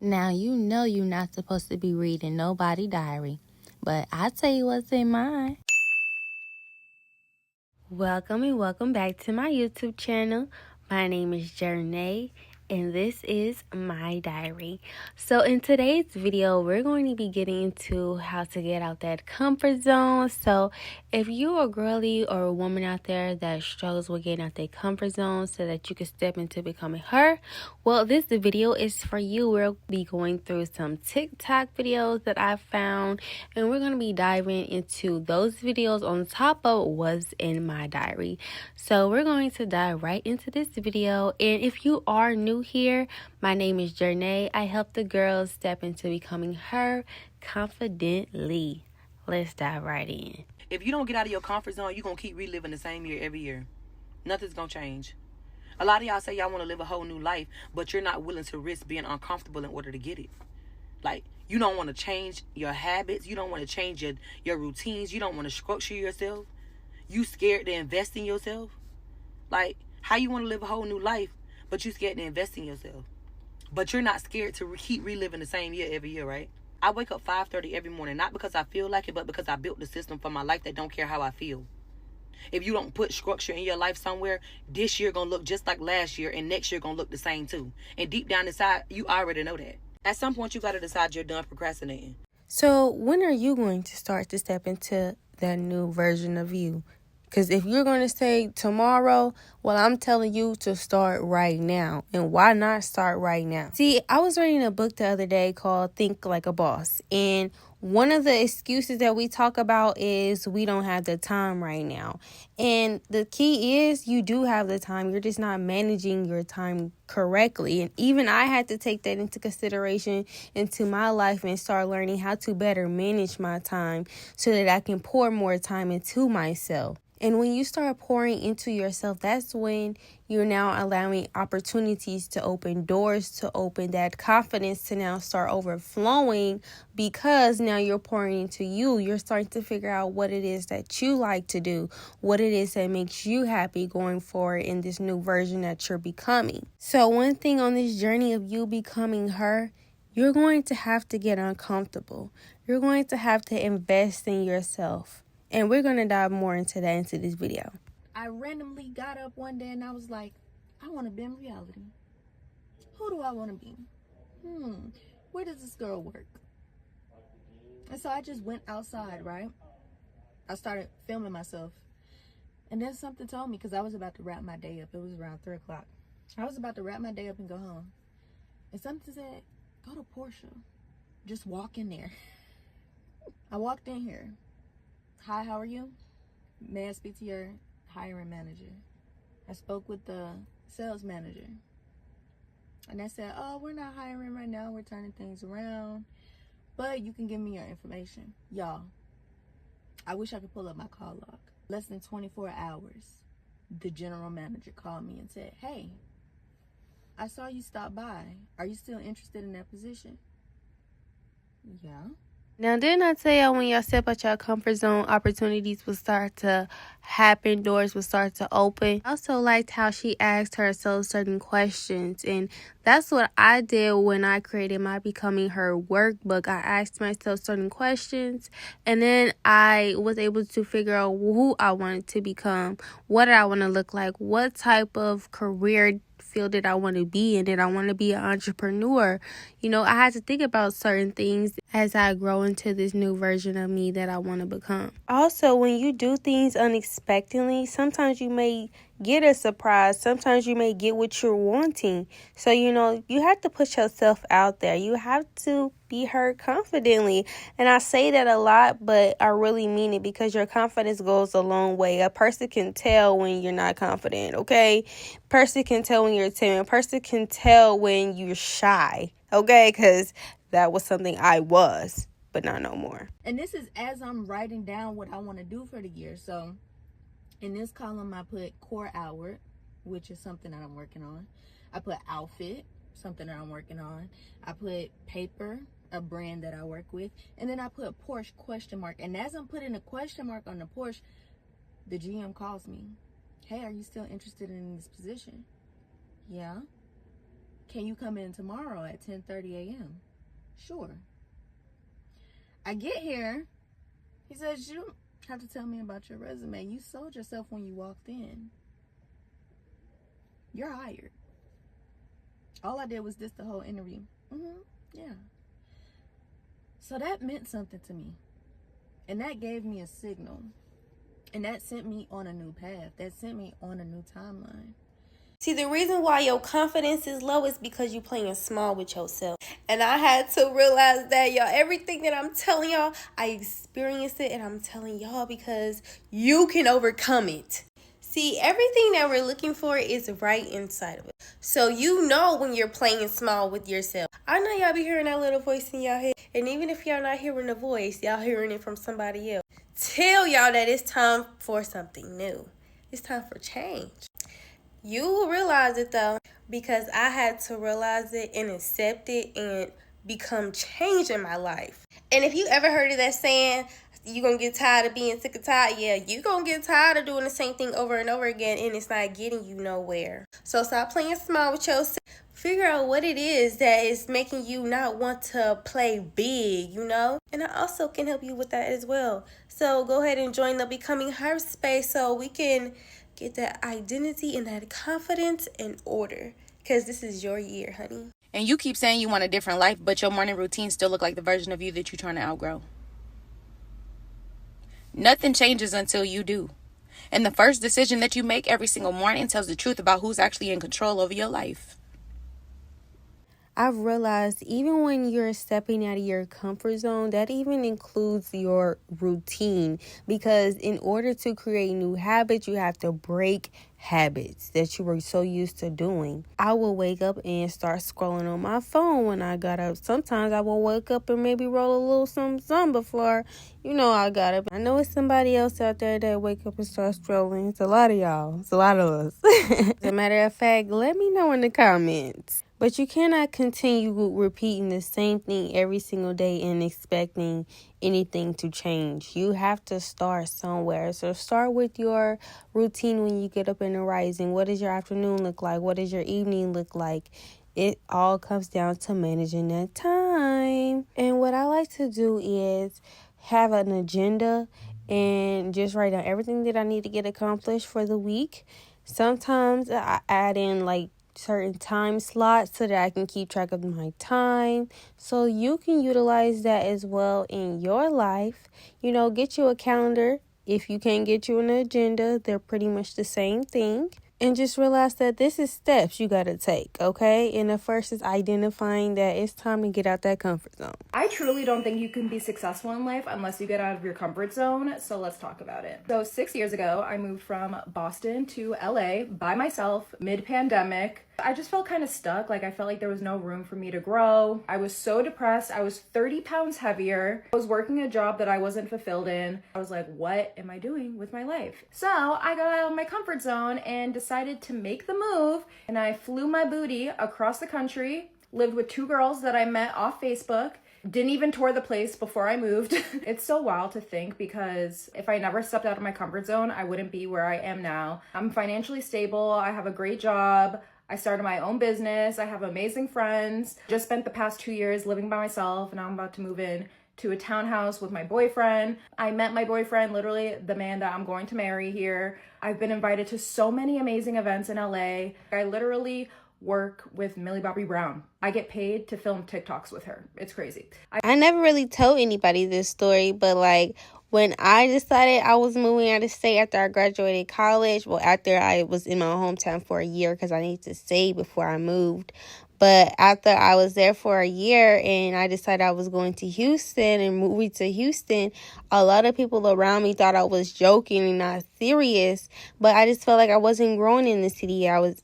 Now, you know you're not supposed to be reading nobody diary, but I'll tell you what's in mine. Welcome and welcome back to my YouTube channel. My name is Jernè, and this is my diary. So in today's video, we're going to be getting into how to get out that comfort zone. So if you're a girly or a woman out there that struggles with getting out their comfort zone so that you can step into becoming her, well, this video is for you. We'll be going through some TikTok videos that I found, and we're going to be diving into those videos on top of what's in my diary. So we're going to dive right into this video. And if you are new here, my name is Jernè. I help the girls step into becoming her confidently. Let's dive right in. If you don't get out of your comfort zone, you're going to keep reliving the same year every year. Nothing's going to change. A lot of y'all say y'all want to live a whole new life, but you're not willing to risk being uncomfortable in order to get it. Like, you don't want to change your habits. You don't want to change your routines. You don't want to structure yourself. You scared to invest in yourself. Like, how you want to live a whole new life, but you scared to invest in yourself. But you're not scared to keep reliving the same year every year, right? I wake up 5:30 every morning, not because I feel like it, but because I built the system for my life that don't care how I feel. If you don't put structure in your life somewhere, this year going to look just like last year, and next year going to look the same too. And deep down inside, you already know that. At some point, you got to decide you're done procrastinating. So when are you going to start to step into that new version of you? Because if you're going to say tomorrow, well, I'm telling you to start right now. And why not start right now? See, I was reading a book the other day called Think Like a Boss. And one of the excuses that we talk about is we don't have the time right now. And the key is you do have the time. You're just not managing your time correctly. And even I had to take that into consideration into my life and start learning how to better manage my time so that I can pour more time into myself. And when you start pouring into yourself, that's when you're now allowing opportunities to open, doors to open, that confidence to now start overflowing, because now you're pouring into you. You're starting to figure out what it is that you like to do, what it is that makes you happy going forward in this new version that you're becoming. So one thing on this journey of you becoming her, you're going to have to get uncomfortable. You're going to have to invest in yourself. And we're going to dive more into that into this video. I randomly got up one day and I was like, I want to be in reality. Who do I want to be? Where does this girl work? And so I just went outside, right? I started filming myself. And then something told me, because I was about to wrap my day up. It was around 3 o'clock. I was about to wrap my day up and go home. And something said, go to Portia. Just walk in there. I walked in here. Hi, how are you? May I speak to your hiring manager? I spoke with the sales manager. And they said, oh, we're not hiring right now. We're turning things around. But you can give me your information. Y'all, I wish I could pull up my call log. Less than 24 hours, the general manager called me and said, hey, I saw you stop by. Are you still interested in that position? Yeah. Now, didn't I tell y'all when y'all step out your comfort zone, opportunities will start to happen, doors will start to open? I also liked how she asked herself certain questions, and that's what I did when I created my Becoming Her workbook. I asked myself certain questions, and then I was able to figure out who I wanted to become, what did I want to look like, what type of career field did I want to be in. Did I want to be an entrepreneur? You know, I had to think about certain things as I grow into this new version of me that I want to become. Also, when you do things unexpectedly, sometimes you may get a surprise. Sometimes you may get what you're wanting. So, you know, you have to put yourself out there. You have to be heard confidently. And I say that a lot, but I really mean it, because your confidence goes a long way. A person can tell when you're not confident, okay? A person can tell when you're timid. A person can tell when you're shy, okay? Because that was something I was, but not no more. And this is as I'm writing down what I want to do for the year. So in this column, I put core hour, which is something that I'm working on. I put outfit, something that I'm working on. I put paper, a brand that I work with. And then I put Porsche question mark. And as I'm putting a question mark on the Porsche, the GM calls me. Hey, are you still interested in this position? Yeah. can you come in tomorrow at 10:30 a.m.? Sure. I get here. He says, you don't have to tell me about your resume. You sold yourself when you walked in. You're hired. All I did was this the whole interview. Yeah. So that meant something to me. And that gave me a signal. And that sent me on a new path. That sent me on a new timeline. See, the reason why your confidence is low is because you're playing small with yourself. And I had to realize that, y'all. Everything that I'm telling y'all, I experienced it, and I'm telling y'all because you can overcome it. See, everything that we're looking for is right inside of it. So you know when you're playing small with yourself. I know y'all be hearing that little voice in y'all head. And even if y'all not hearing the voice, y'all hearing it from somebody else. Tell y'all that it's time for something new. It's time for change. You will realize it though, because I had to realize it and accept it and become change in my life. And if you ever heard of that saying, you gonna get tired of being sick and tired, yeah, you gonna get tired of doing the same thing over and over again, and it's not getting you nowhere. So stop playing small with yourself. Figure out what it is that is making you not want to play big, And I also can help you with that as well. So go ahead and join the Becoming Her space so we can get that identity and that confidence in order. Because this is your year, honey. And you keep saying you want a different life, but your morning routine still look like the version of you that you're trying to outgrow. Nothing changes until you do. And the first decision that you make every single morning tells the truth about who's actually in control over your life. I've realized even when you're stepping out of your comfort zone, that even includes your routine. Because in order to create new habits, you have to break habits that you were so used to doing. I will wake up and start scrolling on my phone when I got up. Sometimes I will wake up and maybe roll a little something before, I got up. I know it's somebody else out there that wake up and start scrolling. It's a lot of y'all. It's a lot of us. As a matter of fact, let me know in the comments. But you cannot continue repeating the same thing every single day and expecting anything to change. You have to start somewhere. So start with your routine when you get up in the rising. What does your afternoon look like? What does your evening look like? It all comes down to managing that time. And what I like to do is have an agenda and just write down everything that I need to get accomplished for the week. Sometimes I add in certain time slots so that I can keep track of my time. So you can utilize that as well in your life. Get you a calendar. If you can't get you an agenda, they're pretty much the same thing. And just realize that this is steps you got to take, okay? And the first is identifying that it's time to get out that comfort zone. I truly don't think you can be successful in life unless you get out of your comfort zone. So let's talk about it. So 6 years ago, I moved from Boston to LA by myself mid-pandemic. I just felt kind of stuck. I felt like there was no room for me to grow. I was so depressed. I was 30 pounds heavier. I was working a job that I wasn't fulfilled in. I was like, what am I doing with my life? So I got out of my comfort zone and decided to make the move. And I flew my booty across the country, lived with 2 girls that I met off Facebook. Didn't even tour the place before I moved. It's so wild to think because if I never stepped out of my comfort zone, I wouldn't be where I am now. I'm financially stable. I have a great job. I started my own business. I have amazing friends. Just spent the past 2 years living by myself, and now I'm about to move in to a townhouse with my boyfriend. I met my boyfriend, literally the man that I'm going to marry here. I've been invited to so many amazing events in LA. I literally work with Millie Bobby Brown. I get paid to film TikToks with her. It's crazy. I never really told anybody this story, but when I decided I was moving out of state after I graduated college, after I was in my hometown for a year because I needed to save before I moved. But after I was there for a year and I decided I was going to Houston and moving to Houston, a lot of people around me thought I was joking and not serious. But I just felt like I wasn't growing in the city I was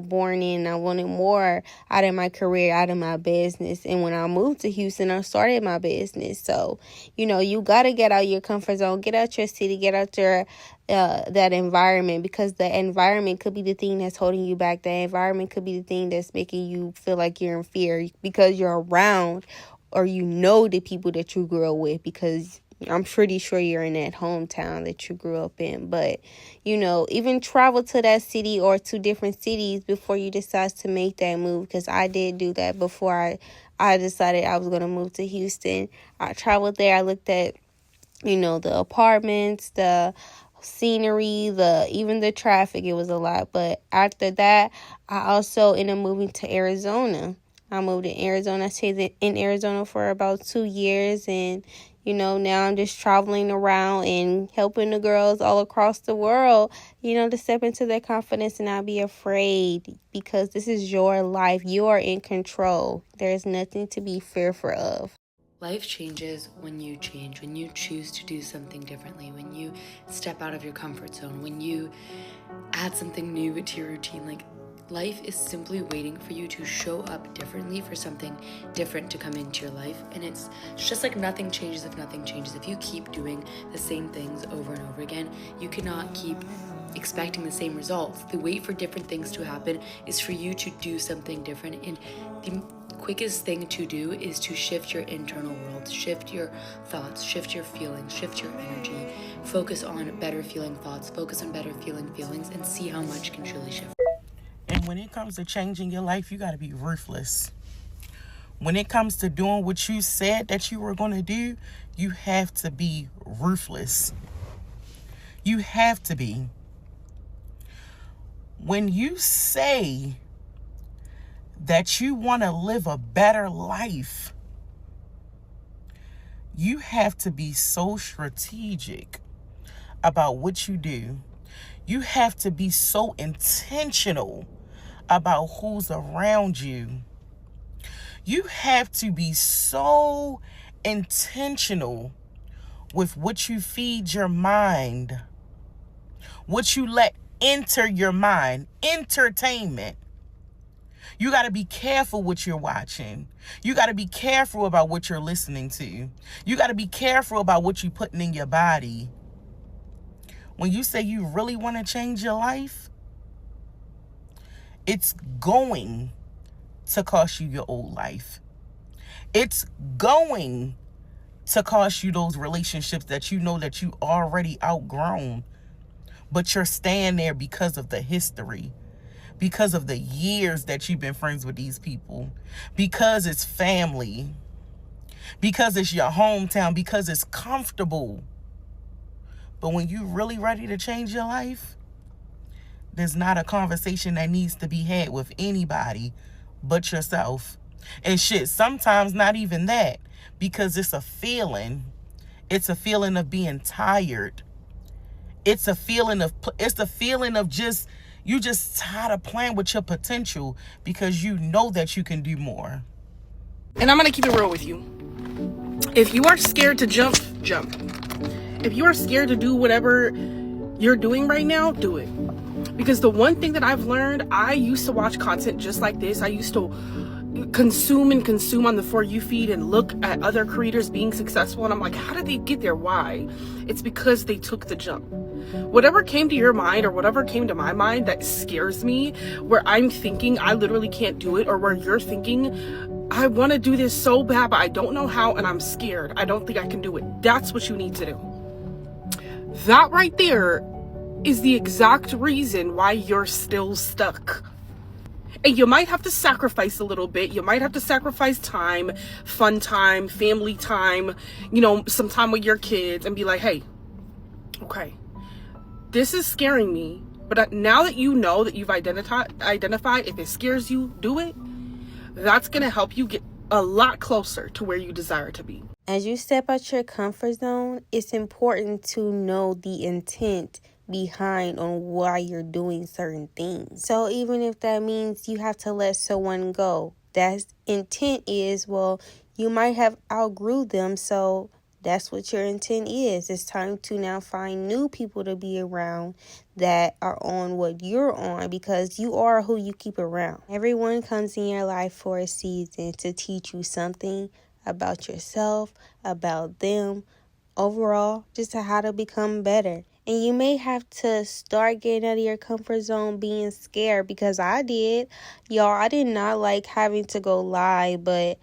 born in. I wanted more out of my career, out of my business. And when I moved to Houston, I started my business. So, you got to get out your comfort zone, get out your city, get out your that environment, because the environment could be the thing that's holding you back. The environment could be the thing that's making you feel like you're in fear because you're around or the people that you grew up with, because I'm pretty sure you're in that hometown that you grew up in. But, even travel to that city or to different cities before you decide to make that move. Because I did do that before I decided I was going to move to Houston. I traveled there. I looked at, the apartments, the scenery, even the traffic. It was a lot. But after that, I also ended up moving to Arizona. I moved to Arizona. I stayed in Arizona for about 2 years, and now I'm just traveling around and helping the girls all across the world, to step into their confidence and not be afraid, because this is your life. You are in control. There's nothing to be fearful of. Life changes when you change, when you choose to do something differently, when you step out of your comfort zone, when you add something new to your routine. Like, life is simply waiting for you to show up differently, for something different to come into your life. And it's just like nothing changes if nothing changes. If you keep doing the same things over and over again, you cannot keep expecting the same results. The wait for different things to happen is for you to do something different. And the quickest thing to do is to shift your internal world, shift your thoughts, shift your feelings, shift your energy, focus on better feeling thoughts, focus on better feeling feelings, and see how much can truly shift. And when it comes to changing your life, you got to be ruthless. When it comes to doing what you said that you were going to do, you have to be ruthless. You have to be. When you say that you want to live a better life, you have to be so strategic about what you do. You have to be so intentional about who's around you. You have to be so intentional with what you feed your mind, what you let enter your mind, entertainment. You got to be careful what you're watching. You got to be careful about what you're listening to. You got to be careful about what you're putting in your body. When you say you really want to change your life, it's going to cost you your old life. It's going to cost you those relationships that you know that you already outgrown, but you're staying there because of the history, because of the years that you've been friends with these people, because it's family, because it's your hometown, because it's comfortable. But when you're really ready to change your life, there's not a conversation that needs to be had with anybody but yourself. And shit, sometimes not even that, because it's a feeling. It's a feeling of being tired. It's a feeling of just, you just tired of playing with your potential because you know that you can do more. And I'm going to keep it real with you. If you are scared to jump. If you are scared to do whatever you're doing right now, do it. Because the one thing that I've learned, I used to watch content just like this. I used to consume on the For You feed and look at other creators being successful. And I'm like, how did they get there? Why? It's because they took the jump. Whatever came to your mind or whatever came to my mind that scares me, where I'm thinking I literally can't do it, or where you're thinking I want to do this so bad, but I don't know how and I'm scared. I don't think I can do it. That's what you need to do. That right there is the exact reason why you're still stuck. And you might have to sacrifice a little bit. You might have to sacrifice time, fun time, family time, some time with your kids, and be like, hey, okay, this is scaring me. But now that you know that you've identified if it scares you, do it. That's going to help you get a lot closer to where you desire to be. As you step out your comfort zone, it's important to know the intent behind on why you're doing certain things. So even if that means you have to let someone go, that intent is, well, you might have outgrew them, so that's what your intent is. It's time to now find new people to be around that are on what you're on, because you are who you keep around. Everyone comes in your life for a season to teach you something about yourself, about them, overall, just how to become better. And you may have to start getting out of your comfort zone, being scared, because I did. Y'all, I did not like having to go live, but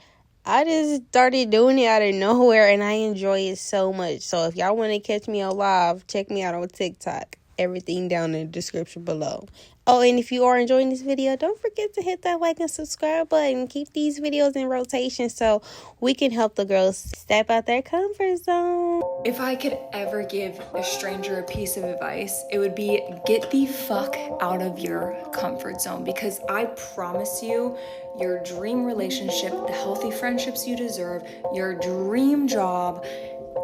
I just started doing it out of nowhere, and I enjoy it so much. So if y'all want to catch me on live, check me out on TikTok. Everything down in the description below. Oh, and if you are enjoying this video, don't forget to hit that like and subscribe button. Keep these videos in rotation so we can help the girls step out their comfort zone. If I could ever give a stranger a piece of advice, it would be get the fuck out of your comfort zone, because I promise you, your dream relationship, the healthy friendships you deserve, your dream job,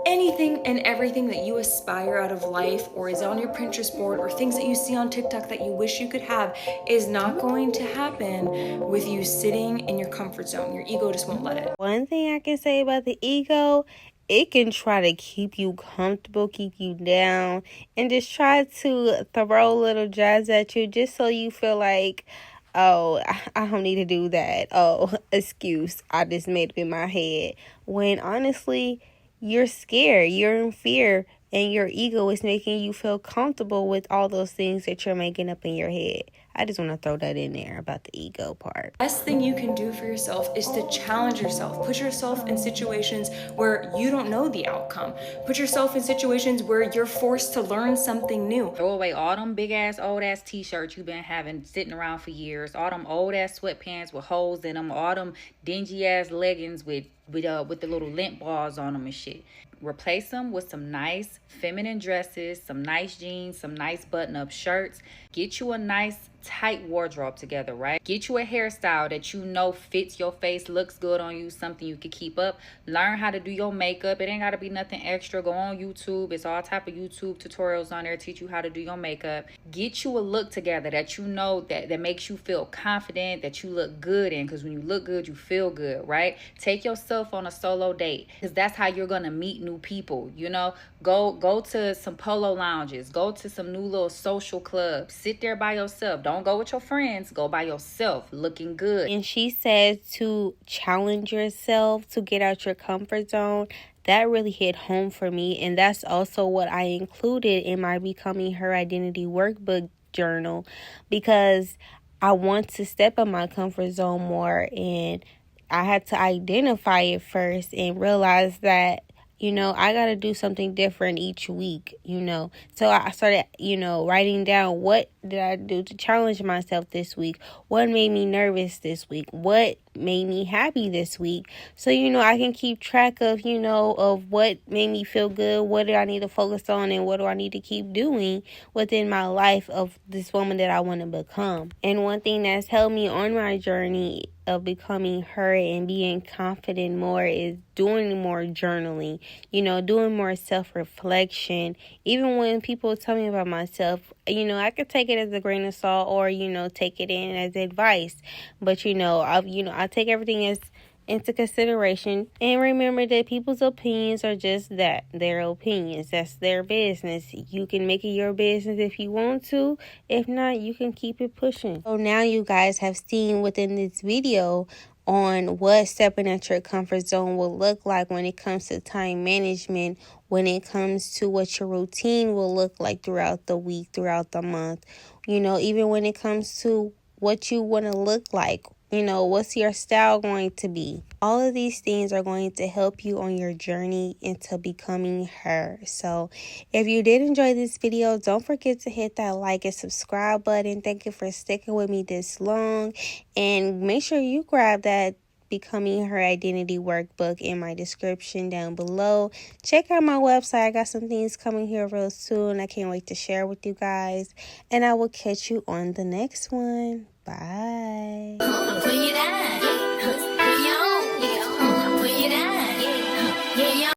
anything and everything that you aspire out of life or is on your Pinterest board or things that you see on TikTok that you wish you could have is not going to happen with you sitting in your comfort zone. Your ego just won't let it. One thing I can say about the ego, it can try to keep you comfortable, keep you down, and just try to throw little jabs at you just so you feel like, oh, I don't need to do that. Oh, excuse, I just made up in my head. When honestly, you're scared, you're in fear, and your ego is making you feel comfortable with all those things that you're making up in your head. I just want to throw that in there about the ego part. Best thing you can do for yourself is to challenge yourself. Put yourself in situations where you don't know the outcome. Put yourself in situations where you're forced to learn something new. Throw away all them big ass old ass t-shirts you've been having sitting around for years, all them old ass sweatpants with holes in them, all them dingy ass leggings with the little lint bars on them and shit. Replace them with some nice feminine dresses, some nice jeans, some nice button-up shirts. Get you a nice tight wardrobe together, right? Get you a hairstyle that you know fits your face, looks good on you, something you can keep up. Learn how to do your makeup. It ain't gotta be nothing extra. Go on YouTube. It's all type of YouTube tutorials on there teach you how to do your makeup. Get you a look together that you know that makes you feel confident, that you look good in, because when you look good, you feel good, right? Take yourself on a solo date, because that's how you're gonna meet new people. You know, go to some polo lounges, go to some new little social clubs, sit there by yourself. Don't go with your friends, go by yourself, looking good. And she says to challenge yourself, to get out your comfort zone. That really hit home for me, and that's also what I included in my Becoming Her Identity Workbook journal, because I want to step in my comfort zone more, and I had to identify it first and realize that, you know, I got to do something different each week, you know. So I started, you know, writing down what did I do to challenge myself this week? What made me nervous this week? What made me happy this week? So, you know, I can keep track of, you know, of what made me feel good. What do I need to focus on, and what do I need to keep doing within my life of this woman that I want to become? And one thing that's helped me on my journey of becoming her and being confident more is doing more journaling, you know, doing more self-reflection. Even when people tell me about myself, you know, I could take it as a grain of salt, or, you know, take it in as advice. But, you know, I take everything as into consideration, and remember that people's opinions are just that, their opinions. That's their business. You can make it your business if you want to. If not, you can keep it pushing. So now you guys have seen within this video on what stepping at your comfort zone will look like when it comes to time management, when it comes to what your routine will look like throughout the week, throughout the month, you know, even when it comes to what you want to look like. You know, what's your style going to be? All of these things are going to help you on your journey into becoming her. So if you did enjoy this video, don't forget to hit that like and subscribe button. Thank you for sticking with me this long. And make sure you grab that Becoming Her Identity Workbook in my description down below. Check out my website. I got some things coming here real soon. I can't wait to share with you guys. And I will catch you on the next one. Bye. Where you at?